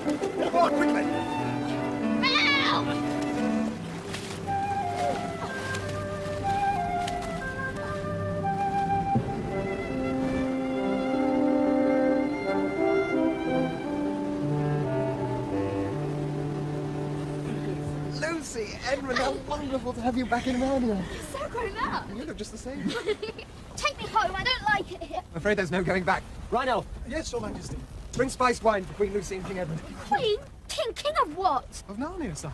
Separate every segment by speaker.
Speaker 1: Aboard quickly!
Speaker 2: Help!
Speaker 1: Lucy, Edmund, how wonderful to have you back in Narnia.
Speaker 2: You're so grown up.
Speaker 1: You look just the same.
Speaker 2: Take me home. I don't like it here.
Speaker 1: I'm afraid there's no going back. Rhino!
Speaker 3: Yes, Your Majesty.
Speaker 1: Bring spiced wine for Queen Lucy and King Edmund.
Speaker 2: Queen? King of what?
Speaker 3: Of Narnia, sire.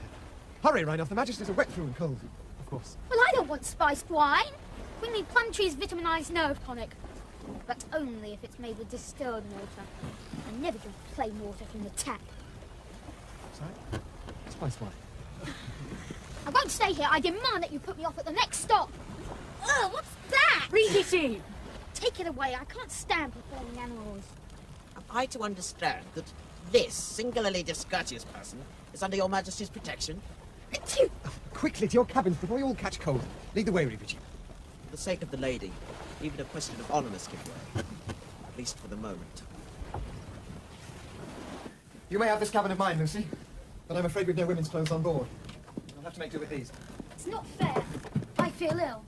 Speaker 1: Hurry, Rhino, the Majesties are wet through and cold.
Speaker 3: Of course.
Speaker 2: Well, I don't want spiced wine. We need Plum Tree's vitaminized nerve tonic. But only if it's made with distilled water. I never drink plain water from the tap.
Speaker 3: Sorry? Spiced wine.
Speaker 2: I won't stay here. I demand that you put me off at the next stop. Ugh, what's that?
Speaker 4: Read it in.
Speaker 2: Take it away. I can't stand performing animals.
Speaker 5: Am I to understand that this singularly discourteous person is under your Majesty's protection?
Speaker 1: Quickly to your cabins before you all catch cold. Lead the way, Reepichi.
Speaker 5: For the sake of the lady, even a question of honour must give way. At least for the moment.
Speaker 1: You may have this cabin of mine, Lucy, but I'm afraid we've no women's clothes on board. I'll have to make do with these.
Speaker 2: It's not fair. I feel ill.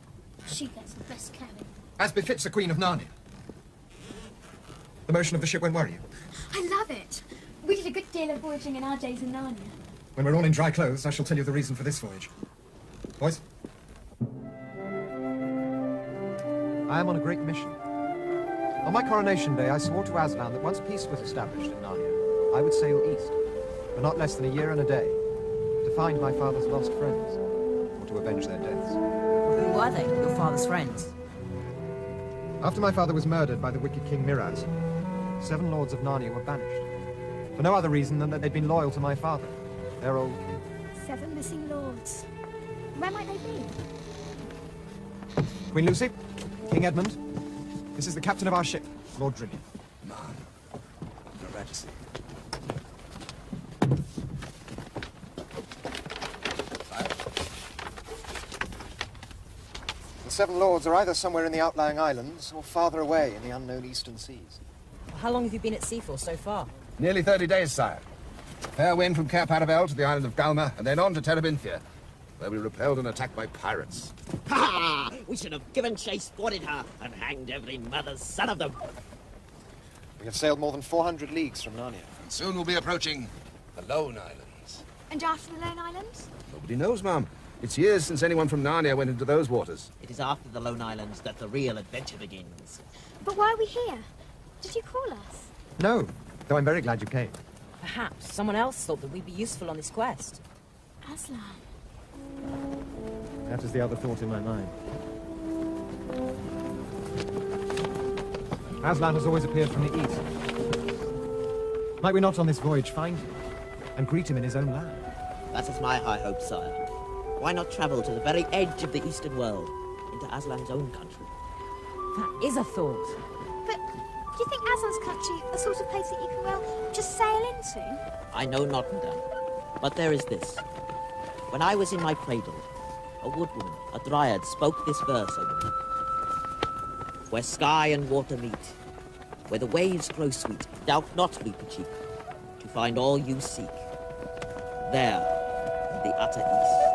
Speaker 2: She gets the best cabin.
Speaker 1: As befits the Queen of Narnia. The motion of the ship won't worry you.
Speaker 4: I love it. We did a good deal of voyaging in our days in Narnia.
Speaker 1: When we're all in dry clothes, I shall tell you the reason for this voyage. Boys? I am on a great mission. On my coronation day, I swore to Aslan that once peace was established in Narnia, I would sail east, for not less than a year and a day, to find my father's lost friends, or to avenge their deaths.
Speaker 6: Who were they, your father's friends?
Speaker 1: After my father was murdered by the wicked King Miraz, 7 lords of Narnia were banished, for no other reason than that they'd been loyal to my father, their old king.
Speaker 2: 7 missing lords. Where might they be?
Speaker 1: Queen Lucy, King Edmund, this is the captain of our ship, Lord Drinian.
Speaker 3: Man, Your Majesty.
Speaker 1: The 7 lords are either somewhere in the outlying islands or farther away in the unknown eastern seas.
Speaker 6: How long have you been at sea for so far?
Speaker 7: Nearly 30 days, sire. Fair wind from Cape Arabelle to the island of Galma, and then on to Terabinthia, where we repelled an attack by pirates.
Speaker 5: Ha! We should have given chase, boarded her, and hanged every mother's son of them.
Speaker 1: We have sailed more than 400 leagues from Narnia.
Speaker 7: And soon we'll be approaching the Lone Islands.
Speaker 4: And after the Lone Islands?
Speaker 7: Nobody knows, ma'am. It's years since anyone from Narnia went into those waters.
Speaker 5: It is after the Lone Islands that the real adventure begins.
Speaker 2: But why are we here? Did you call us?
Speaker 1: No, though I'm very glad you came.
Speaker 6: Perhaps someone else thought that we'd be useful on this quest.
Speaker 2: Aslan.
Speaker 1: That is the other thought in my mind. Aslan has always appeared from the east. Might we not on this voyage find him and greet him in his own land?
Speaker 5: That is my high hope, sire. Why not travel to the very edge of the eastern world, into Aslan's own country?
Speaker 6: That is a thought.
Speaker 2: But do you think Aslan's country the sort of place that you can, well, just sail into?
Speaker 5: I know not, madame. But there is this. When I was in my cradle, a woodwoman, a dryad, spoke this verse over me. Where sky and water meet, where the waves grow sweet, doubt not, Reepichi, to find all you seek. There, in the utter east.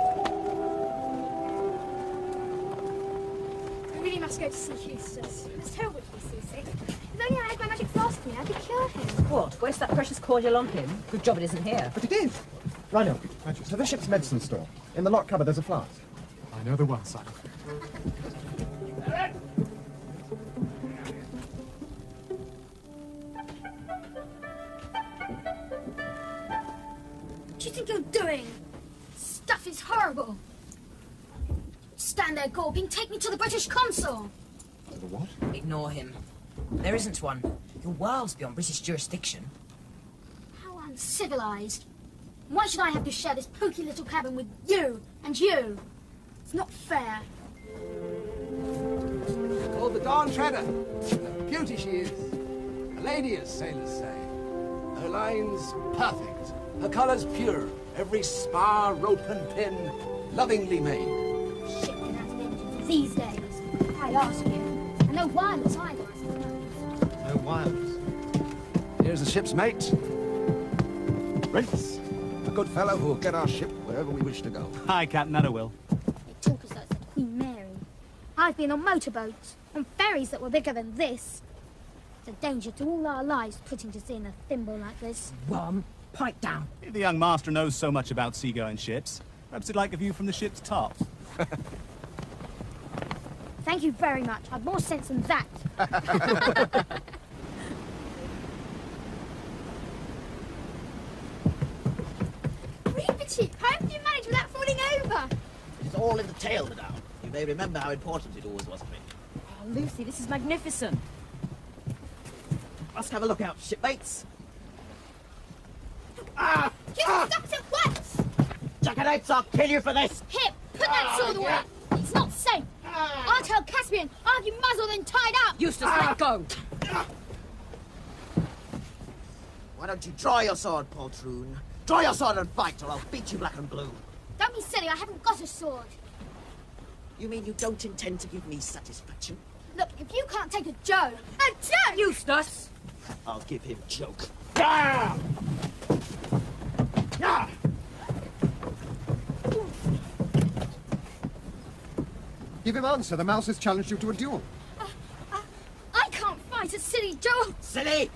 Speaker 4: We really must go to see Eustace. It's terrible to be seasick. If only I had my magic flask with me, I could cure him.
Speaker 6: What? Waste that precious cordial on him? Good job it isn't here.
Speaker 1: But it is! Rhino, to the ship's medicine store. In the lock cupboard there's a flask.
Speaker 3: I know the one, sire.
Speaker 2: What do you think you're doing? Stuff is horrible. Stand there gawping. Take me to the British consul.
Speaker 1: To the what?
Speaker 6: Ignore him. There isn't one. You're worlds beyond British jurisdiction.
Speaker 2: How uncivilized. Why should I have to share this poky little cabin with you and you? It's not fair.
Speaker 7: Called the Dawn Treader. A beauty she is. A lady, as sailors say. Her lines perfect. Her colours pure. Every spar, rope and pin lovingly made.
Speaker 2: Ship can have engines these days. I ask you. And no wireless either, I suppose.
Speaker 1: No wireless.
Speaker 7: Here's the ship's mate. Prince, a good fellow who will get our ship wherever we wish to go.
Speaker 8: Hi, Captain, that I will.
Speaker 2: They talk as though it's like Queen Mary. I've been on motorboats, on ferries that were bigger than this. It's a danger to all our lives putting to sea in a thimble like this.
Speaker 6: Worm, pipe down.
Speaker 8: If the young master knows so much about seagoing ships, perhaps he'd like a view from the ship's top.
Speaker 2: Thank you very much. I've more sense than that.
Speaker 4: Reapity, how did you manage without falling over?
Speaker 5: It's all in the tail, madame. You may remember how important it always was to me.
Speaker 6: Oh, Lucy, this is magnificent.
Speaker 5: Must have a look out, shipmates.
Speaker 2: Just stop it at once!
Speaker 5: Jackanapes, I'll kill you for this!
Speaker 2: Here, put that sword away! It's not safe! I'll tell Caspian, I'll have you muzzled and tied up!
Speaker 6: Eustace, let go.
Speaker 5: Why don't you draw your sword, poltroon? Draw your sword and fight, or I'll beat you black and blue.
Speaker 2: Don't be silly, I haven't got a sword.
Speaker 5: You mean you don't intend to give me satisfaction?
Speaker 2: Look, if you can't take a Joe... A Joe!
Speaker 6: Eustace!
Speaker 5: I'll give him joke.
Speaker 1: Give him answer. The mouse has challenged you to a duel.
Speaker 2: I can't fight a silly Joe!
Speaker 5: Silly!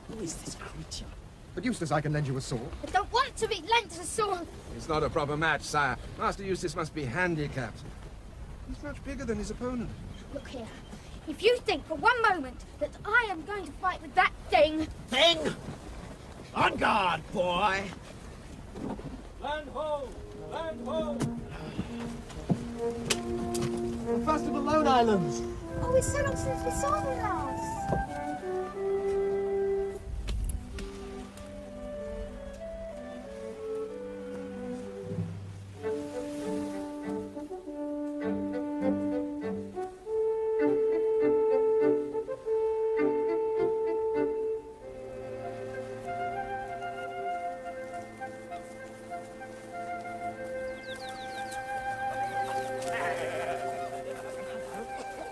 Speaker 5: Who is this creature?
Speaker 1: But Eustace, I can lend you a sword.
Speaker 2: I don't want to be lent a sword!
Speaker 7: It's not a proper match, sire. Master Eustace must be handicapped. He's much bigger than his opponent.
Speaker 2: Look here, if you think for one moment that I am going to fight with that thing...
Speaker 5: Thing! On guard, boy!
Speaker 8: Land ho! Land ho!
Speaker 1: We're first of the Lone Islands.
Speaker 2: Oh, it's so long since we saw them last.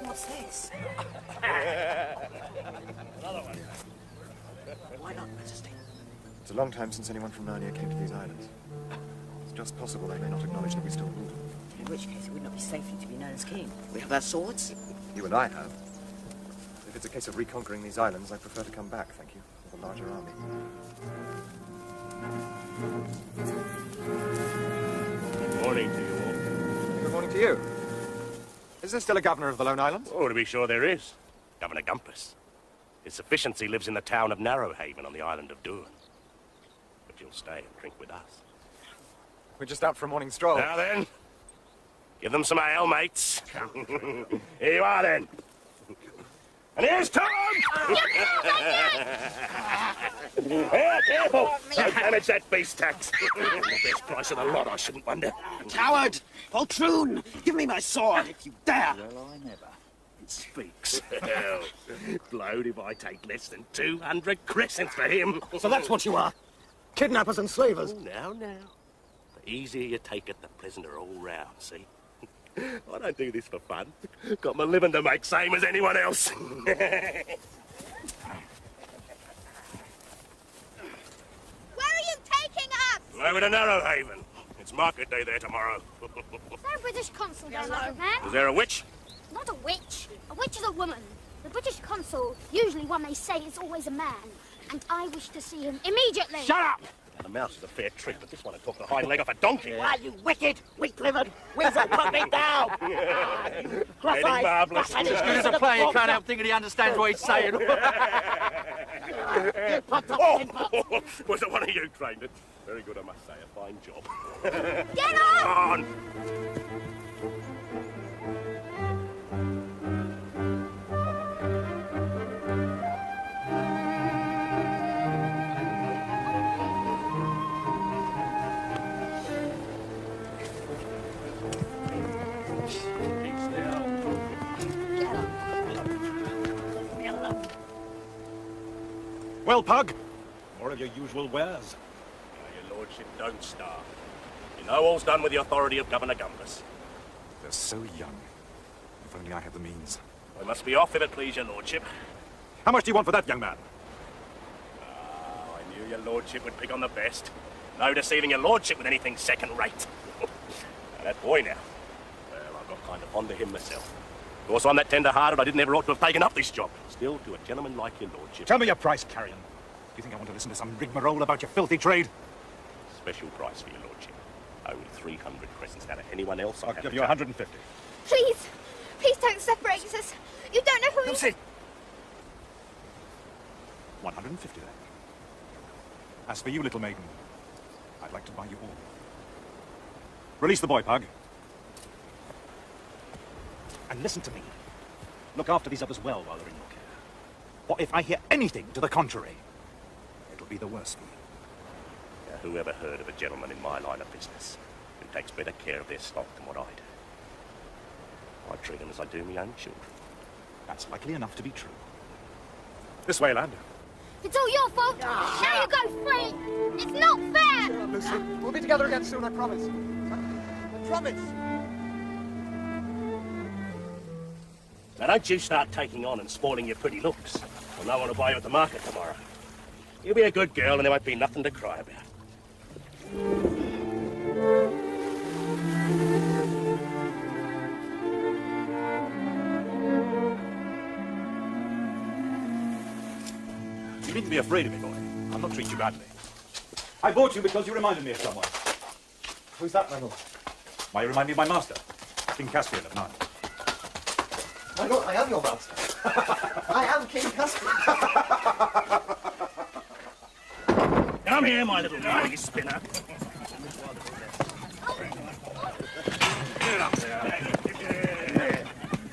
Speaker 6: What's this?
Speaker 5: Why not, Majesty?
Speaker 3: It's a long time since anyone from Narnia came to these islands. It's just possible they may not acknowledge that we still rule.
Speaker 6: In which case, it would not be safe for you to be known as king.
Speaker 5: We have our swords?
Speaker 3: You and I have. If it's a case of reconquering these islands, I prefer to come back, thank you, with a larger army.
Speaker 9: Good morning to you all.
Speaker 3: Good morning to you. Is there still a governor of the Lone Islands?
Speaker 9: Oh, to be sure there is. Governor Gumpus. His sufficiency lives in the town of Narrowhaven on the island of Doon. But you'll stay and drink with us.
Speaker 3: We're just out for a morning stroll.
Speaker 9: Now then, give them some ale, mates. Here you are, then. And here's Tom! Here, careful! Don't damage that beast tax. Best price of the lot, I shouldn't wonder.
Speaker 5: Coward! Poltroon! Give me my sword if you dare!
Speaker 9: Well, I never. It speaks. Hell, blowed if I take less than 200 crescents for him.
Speaker 7: So that's what you are. Kidnappers and slavers.
Speaker 9: Oh, now. The easier you take it, the pleasanter all round, see? I don't do this for fun. Got my living to make, same as anyone else.
Speaker 2: Where are you taking us?
Speaker 9: Over to Narrowhaven. It's market day there tomorrow.
Speaker 2: Is there a British consul there, Margaret Man?
Speaker 9: Is there a witch?
Speaker 2: Not a witch. A witch is a woman. The British consul, usually one they say, is always a man. And I wish to see him immediately.
Speaker 9: Shut up! Now, the mouse is a fair trick, but this one will talk the hind leg off a donkey.
Speaker 5: Why, you wicked, weak-livered weasel, put me down!
Speaker 9: Very marvellous.
Speaker 5: As
Speaker 10: As good as a player, you can't help thinking he understands what he's saying.
Speaker 9: Was it one of you trained it? Very good, I must say. A fine job.
Speaker 2: Get on!
Speaker 9: On!
Speaker 10: Well, Pug, more of your usual wares.
Speaker 9: Your lordship, don't starve. You know all's done with the authority of Governor Gumpus.
Speaker 3: They're so young. If only I had the means.
Speaker 9: I must be off if it please your lordship.
Speaker 10: How much do you want for that, young man?
Speaker 9: I knew your lordship would pick on the best. No deceiving your lordship with anything second-rate. That boy now. Well, I got kind of fond of him myself. Of course, I'm that tender-hearted I didn't ever ought to have taken up this job. Still, to a gentleman like your lordship...
Speaker 10: Tell me your price, carrion. Do you think I want to listen to some rigmarole about your filthy trade?
Speaker 9: Special price for your lordship. Only 300 crescents out of anyone else.
Speaker 10: I'll give you 150.
Speaker 4: Please! Please don't separate us. You don't know who
Speaker 10: Lucy! 150 then. As for you, little maiden, I'd like to buy you all. Release the boy, Pug. And listen to me. Look after these others well while they're in your care. What if I hear anything to the contrary? It'll be the worse for you.
Speaker 9: Now, who ever heard of a gentleman in my line of business who takes better care of their stock than what I do? I treat them as I do my own children.
Speaker 10: That's likely enough to be true. This way, lad.
Speaker 2: It's all your fault. Now you go free. It's not fair.
Speaker 1: Cheer up, Lucy. We'll be together again soon, I promise. I promise.
Speaker 9: Now, don't you start taking on and spoiling your pretty looks. Well, no one will buy you at the market tomorrow. You be a good girl and there won't be nothing to cry about.
Speaker 10: You needn't be afraid of me, boy. I'll not treat you badly. I bought you because you reminded me of someone.
Speaker 1: Who's that, my lord?
Speaker 10: Why, you remind me of my master, King Caspian of Narnia.
Speaker 1: My lord, I am your master. I am King Caspian.
Speaker 9: Come here, my little naughty spinner. Get up there.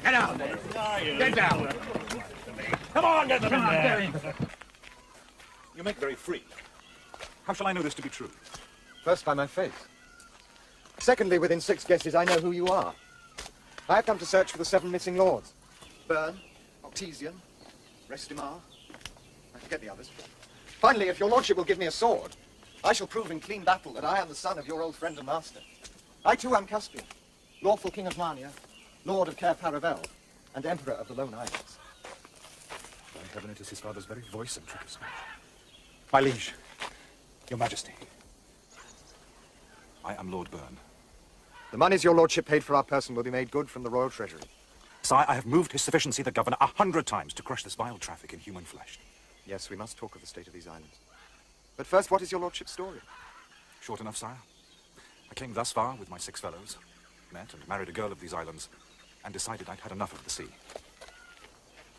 Speaker 9: Get out there. Get down. Come on, get them in there.
Speaker 10: You make very free. How shall I know this to be true?
Speaker 1: First, by my face. Secondly, within 6 guesses, I know who you are. I have come to search for the 7 missing lords. Byrne, Octesian, Restimar. I forget the others. Finally, if your lordship will give me a sword, I shall prove in clean battle that I am the son of your old friend and master. I too am Caspian, lawful king of Narnia, lord of Cair Paravel, and emperor of the Lone Islands.
Speaker 10: By heaven, it is his father's very voice and trick of speech. My liege, your majesty, I am Lord Byrne.
Speaker 1: The moneys your lordship paid for our person will be made good from the royal treasury.
Speaker 10: Sire, I have moved His Sufficiency the Governor 100 times to crush this vile traffic in human flesh.
Speaker 1: Yes, we must talk of the state of these islands. But first, what is your lordship's story?
Speaker 10: Short enough, sire. I came thus far with my 6 fellows, met and married a girl of these islands, and decided I'd had enough of the sea.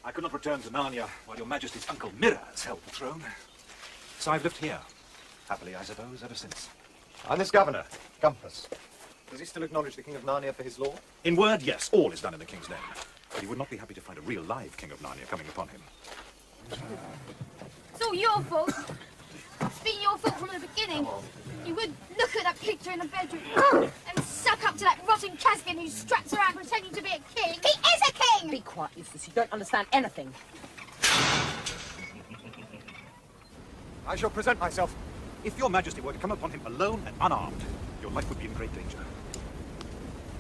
Speaker 10: I could not return to Narnia while your majesty's uncle Mirror has held the throne. So I've lived here, happily, I suppose, ever since.
Speaker 1: And this governor, Compass. Does he still acknowledge the King of Narnia for his law?
Speaker 10: In word, yes, all is done in the king's name. But he would not be happy to find a real live King of Narnia coming upon him.
Speaker 2: It's all your fault. It's been your fault from the beginning. You would look at that picture in the bedroom and suck up to that rotten Caspian who struts around pretending to be a king. He is a king!
Speaker 6: Be quiet, Eustace. You don't understand anything.
Speaker 1: I shall present myself.
Speaker 10: If your majesty were to come upon him alone and unarmed, your life would be in great danger.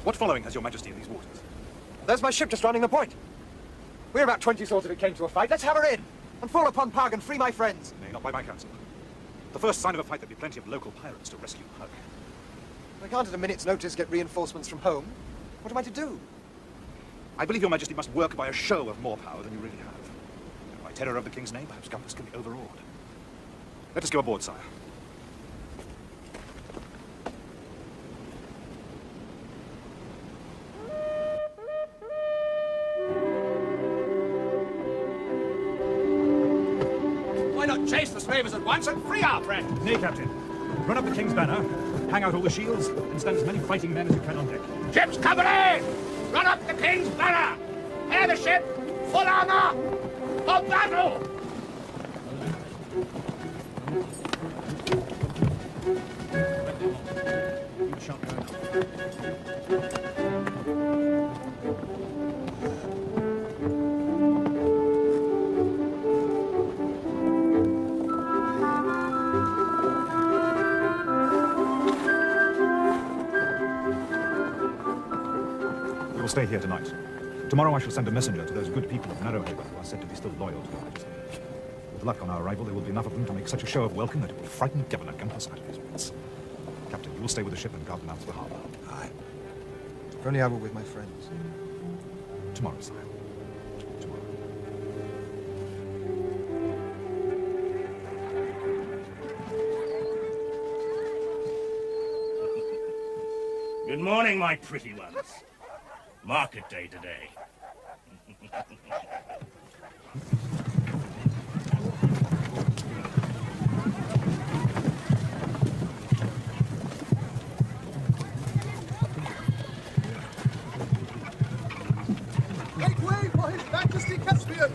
Speaker 10: What following has your majesty in these waters?
Speaker 1: There's my ship just rounding the point. We're about 20 swords if it came to a fight. Let's have her in and fall upon Pug and free my friends.
Speaker 10: Nay, not by my counsel. The first sign of a fight, there'd be plenty of local pirates to rescue Pug.
Speaker 1: I can't at a minute's notice get reinforcements from home. What am I to do?
Speaker 10: I believe your majesty must work by a show of more power than you really have. And by terror of the king's name, perhaps Compass can be overawed. Let us go aboard, sire.
Speaker 7: Why not chase the slavers at once and free our friend?
Speaker 10: Nay, Captain. Run up the king's banner, hang out all the shields, and stand as many fighting men as you can on deck.
Speaker 7: Ship's company! Run up the king's banner! Hair the ship! Full armor! For battle!
Speaker 10: You shan't go now. We will stay here tonight. Tomorrow I shall send a messenger to those good people of Narrowhaven who are said to be still loyal to your majesty. With luck on our arrival, there will be enough of them to make such a show of welcome that it will frighten Governor Gumpus out of his wits. Captain, you will stay with the ship and guard them out of the harbour.
Speaker 1: Aye. If only I were with my friends.
Speaker 10: Tomorrow, sire. Tomorrow.
Speaker 9: Good morning, my pretty ones. Market day today.
Speaker 11: Make way for His Majesty Caspian,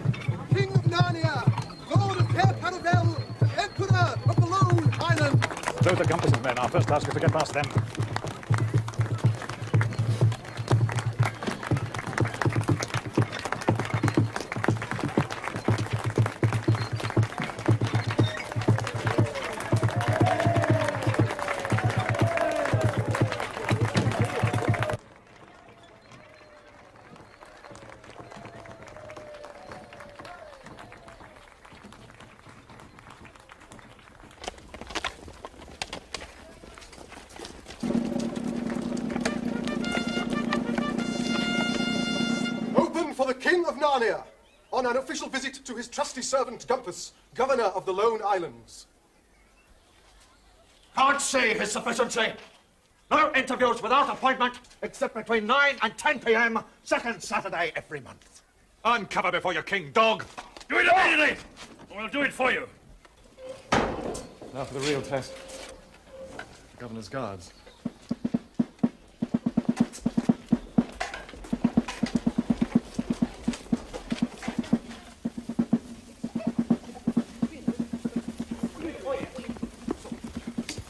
Speaker 11: King of Narnia, Lord of Cair Paravel, and Emperor of the Lone Islands.
Speaker 10: Those are Gumpus's men. Our first task is to get past them.
Speaker 11: For the King of Narnia, on an official visit to his trusty servant Gumpus, Governor of the Lone Islands.
Speaker 12: Can't see His Sufficiency. No interviews without appointment, except between 9 and 10 p.m., second Saturday every month.
Speaker 10: Uncover before your king, dog!
Speaker 9: Do it immediately, or we'll do it for you.
Speaker 3: Now for the real test. The Governor's guards.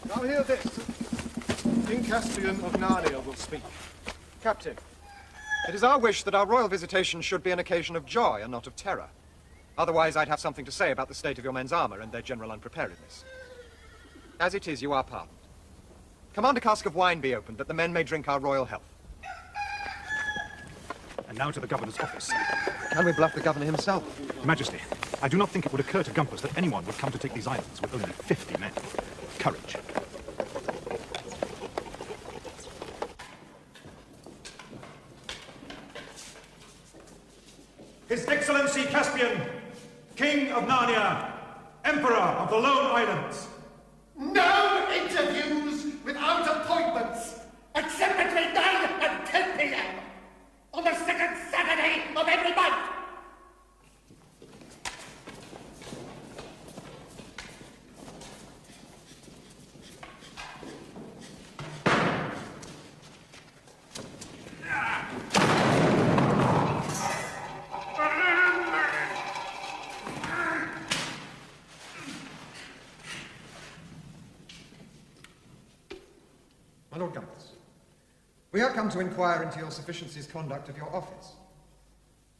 Speaker 11: Now hear this. King Caspian of Narnia will speak.
Speaker 1: Captain, it is our wish that our royal visitation should be an occasion of joy and not of terror. Otherwise, I'd have something to say about the state of your men's armor and their general unpreparedness. As it is, you are pardoned. Command a cask of wine be opened, that the men may drink our royal health.
Speaker 10: And now to the Governor's office.
Speaker 1: Can we bluff the Governor himself?
Speaker 10: Majesty, I do not think it would occur to Gumpus that anyone would come to take these islands with only 50 men. Courage.
Speaker 12: His Excellency Caspian, King of Narnia, Emperor of the Lone Islands.
Speaker 11: No interviews without appointments, except between 9 and 10 p.m. on the second Saturday of every month.
Speaker 1: My Lord Gumpus, we are come to inquire into your sufficiency's conduct of your office.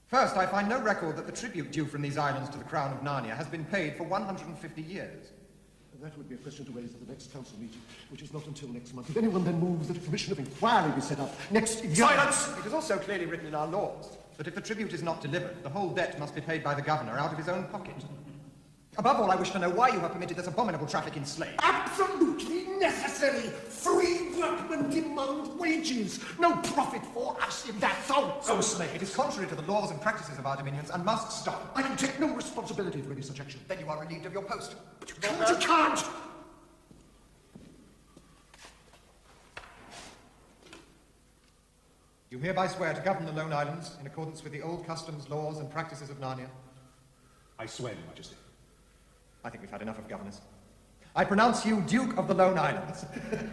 Speaker 1: First, I find no record that the tribute due from these islands to the Crown of Narnia has been paid for 150 years.
Speaker 11: That would be a question to raise at the next council meeting, which is not until next month. If anyone then moves that a commission of inquiry be set up next year...
Speaker 1: Silence! It is also clearly written in our laws that if the tribute is not delivered, the whole debt must be paid by the Governor out of his own pocket. Above all, I wish to know why you have permitted this abominable traffic in slaves.
Speaker 11: Absolutely necessary! Free workmen demand wages! No profit for us in that zone!
Speaker 1: So slave. It is contrary to the laws and practices of our dominions and must stop.
Speaker 11: I can take no responsibility for any such action.
Speaker 1: Then you are relieved of your post.
Speaker 11: But you can't, you can't!
Speaker 1: You hereby swear to govern the Lone Islands in accordance with the old customs, laws, and practices of Narnia?
Speaker 10: I swear, Your Majesty.
Speaker 1: I think we've had enough of governors. I pronounce you Duke of the Lone Islands.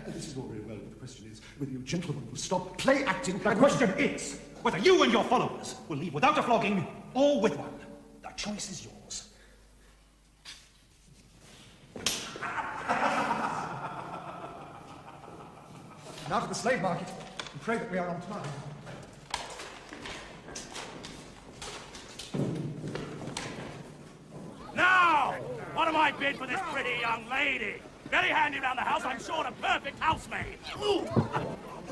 Speaker 11: This is all very well, but the question is whether you gentlemen will stop play acting.
Speaker 12: The question is whether you and your followers will leave without a flogging or with one. The choice is yours.
Speaker 1: Now to the slave market, and pray that we are on time.
Speaker 9: Now, what am I bid for this pretty young lady? Very handy around the house, I'm sure, a perfect housemaid. Ooh.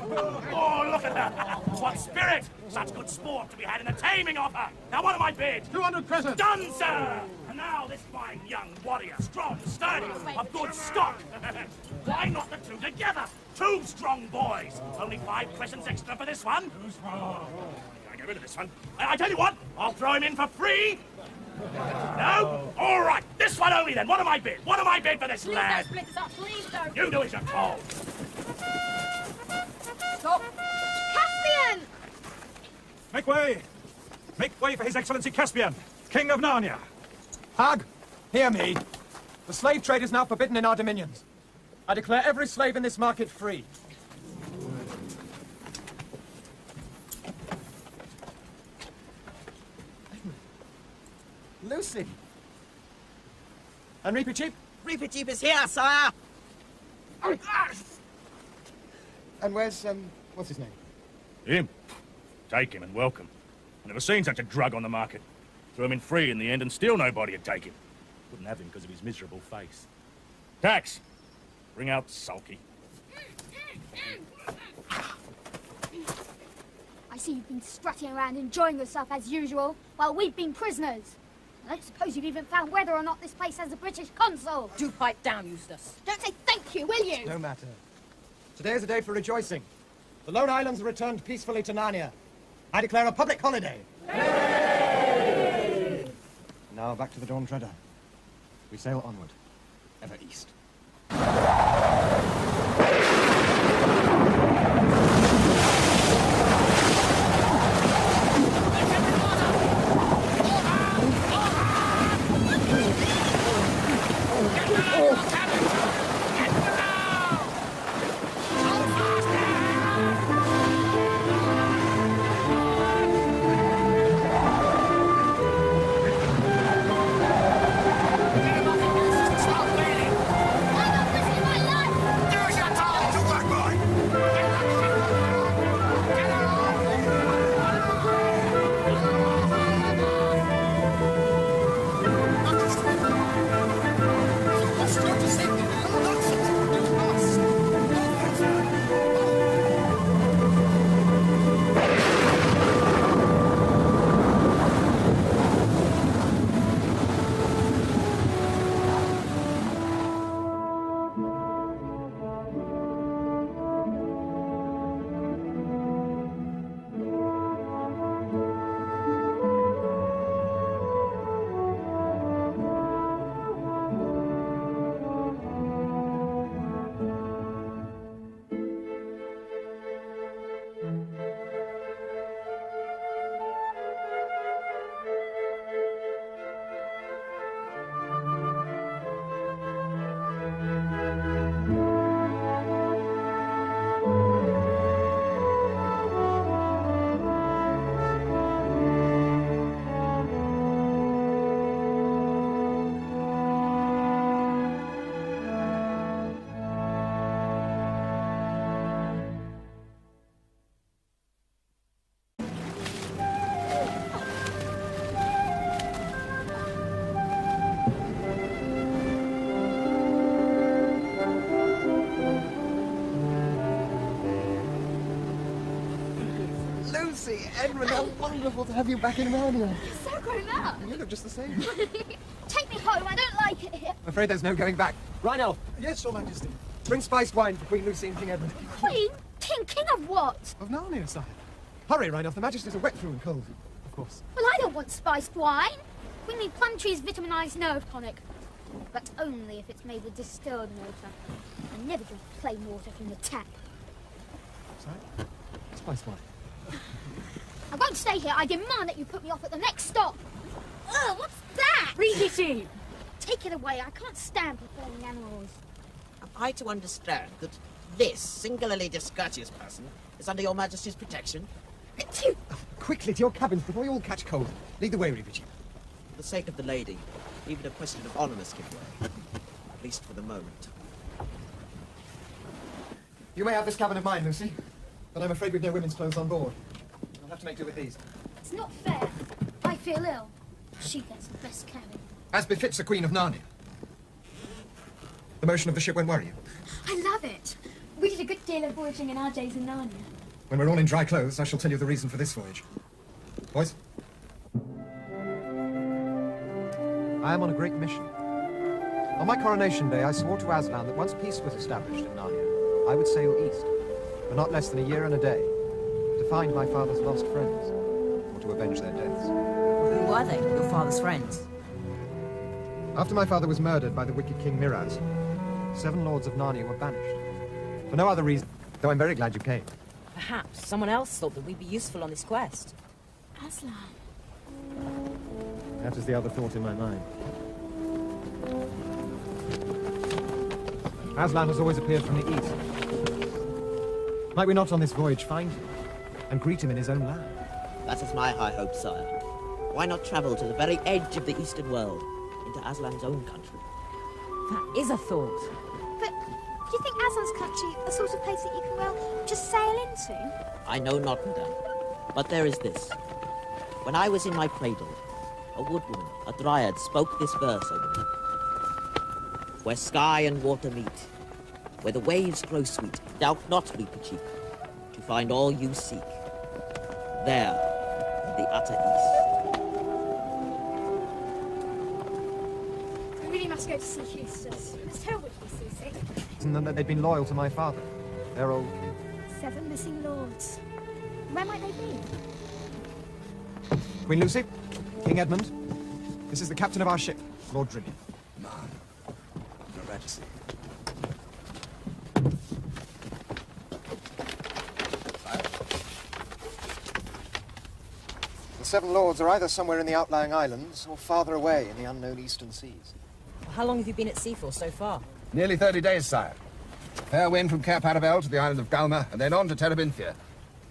Speaker 9: Oh, look at her. What spirit! Such good sport to be had in the taming of her. Now, what am I bid?
Speaker 11: 200 crescents.
Speaker 9: Done, sir! And now this fine young warrior, strong, sturdy, of good stock. Why not the two together? Two strong boys. Only 5 crescents extra for this one. Who's wrong? I get rid of this one. I tell you what, I'll throw him in for free. No? All right, this one only then. What am I bid? What am I bid for this lad?
Speaker 4: Please don't split us up, please don't.
Speaker 9: You do as you're told.
Speaker 4: Stop. Caspian!
Speaker 10: Make way! Make way for His Excellency Caspian, King of Narnia!
Speaker 1: Hag, hear me. The slave trade is now forbidden in our dominions. I declare every slave in this market free. Lucy. And Reaper Chief?
Speaker 5: Reaper Chief is here, sire!
Speaker 1: And where's, what's his name?
Speaker 9: Him? Take him and welcome. I've never seen such a drug on the market. Threw him in free in the end and still nobody would take him. Wouldn't have him because of his miserable face. Tax! Bring out Sulky.
Speaker 2: I see you've been strutting around enjoying yourself as usual, while we've been prisoners. I don't suppose you've even found whether or not this place has a British consul.
Speaker 6: Do pipe down, Eustace.
Speaker 2: Don't say thank you, will you?
Speaker 1: No matter. Today is a day for rejoicing. The Lone Islands have returned peacefully to Narnia. I declare a public holiday. Yay! Now back to the Dawn Treader. We sail onward, ever east. Lucy, Edmund, how wonderful to have you back in Narnia.
Speaker 2: You're so grown up.
Speaker 1: You look just the same.
Speaker 2: Take me home, I don't like it here.
Speaker 1: I'm afraid there's no going back. Rhino.
Speaker 7: Yes, Your Majesty.
Speaker 1: Bring spiced wine for Queen Lucy and King Edmund.
Speaker 2: Queen? King of what?
Speaker 7: Of Narnia, sire.
Speaker 1: Hurry, Rhino, the Majesties are wet through and cold.
Speaker 7: Of course.
Speaker 2: Well, I don't want spiced wine. We need Plumtree's vitaminized nerve tonic. But only if it's made with distilled water. I never drink plain water from the tap.
Speaker 1: Sorry? Spiced wine.
Speaker 2: I won't stay here. I demand that you put me off at the next stop. Ugh, what's that?
Speaker 6: Read
Speaker 2: Take it away. I can't stand performing animals.
Speaker 5: Am I to understand that this singularly discourteous person is under your Majesty's protection?
Speaker 1: Quickly to your cabins before you all catch cold. Lead the way, Reaper Chief.
Speaker 5: For the sake of the lady, even a question of honour must give way. At least for the moment.
Speaker 1: You may have this cabin of mine, Lucy, but I'm afraid we've no women's clothes on board. I'll have to make do with these.
Speaker 2: It's not fair. I feel ill. She gets the best cabin.
Speaker 1: As befits the Queen of Narnia. The motion of the ship won't worry you.
Speaker 4: I love it. We did a good deal of voyaging in our days in Narnia.
Speaker 1: When we're all in dry clothes, I shall tell you the reason for this voyage. Boys? I am on a great mission. On my coronation day, I swore to Aslan that once peace was established in Narnia, I would sail east, for not less than a year and a day, to find my father's lost friends, or to avenge their deaths.
Speaker 6: Who were they, your father's friends?
Speaker 1: After my father was murdered by the wicked King Miraz, 7 lords of Narnia were banished. For no other reason, though I'm very glad you came.
Speaker 6: Perhaps someone else thought that we'd be useful on this quest.
Speaker 4: Aslan.
Speaker 1: That is the other thought in my mind. Aslan has always appeared from the east. Might we not on this voyage find him, and greet him in his own land?
Speaker 5: That is my high hope, sire. Why not travel to the very edge of the eastern world, into Aslan's own country?
Speaker 6: That is a thought.
Speaker 4: But do you think Aslan's country a sort of place that you can, well, just sail into?
Speaker 5: I know not, madame. But there is this. When I was in my cradle, a woodwoman, a dryad, spoke this verse over me. Where sky and water meet, where the waves grow sweet, doubt not, leap a cheek, to find all you seek. There, in the utter east.
Speaker 4: We really must go to see Eustace. Miss Hurwood was seasick.
Speaker 1: And then that they'd been loyal to my father, their old king.
Speaker 4: 7 missing lords. Where might they be?
Speaker 1: Queen Lucy, King Edmund, this is the captain of our ship, Lord Drinian.
Speaker 7: Ma'am, Your Majesty.
Speaker 1: The 7 lords are either somewhere in the outlying islands or farther away in the unknown eastern seas.
Speaker 6: How long have you been at sea for so far?
Speaker 7: Nearly 30 days, sire. Fair wind from Cape Paravel to the island of Galma, and then on to Terabinthia,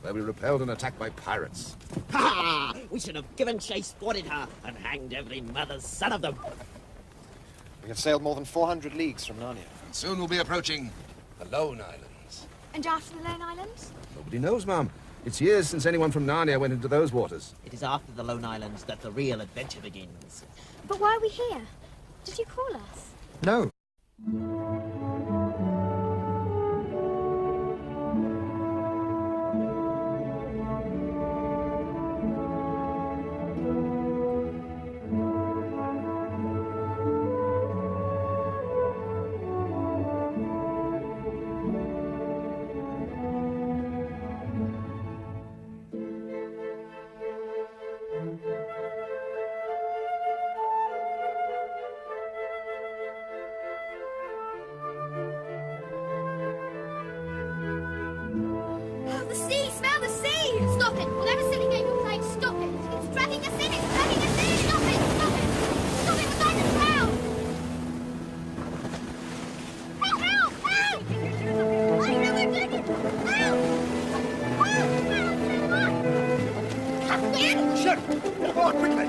Speaker 7: where we repelled an attack by pirates.
Speaker 5: Ha! We should have given chase, thwarted her, and hanged every mother's son of them.
Speaker 1: We have sailed more than 400 leagues from Narnia.
Speaker 7: And soon we'll be approaching the Lone Islands.
Speaker 4: And after the Lone Islands?
Speaker 7: Nobody knows, ma'am. It's years since anyone from Narnia went into those waters.
Speaker 5: It is after the Lone Islands that the real adventure begins.
Speaker 4: But why are we here? Did you call us?
Speaker 1: No.
Speaker 11: Quickly!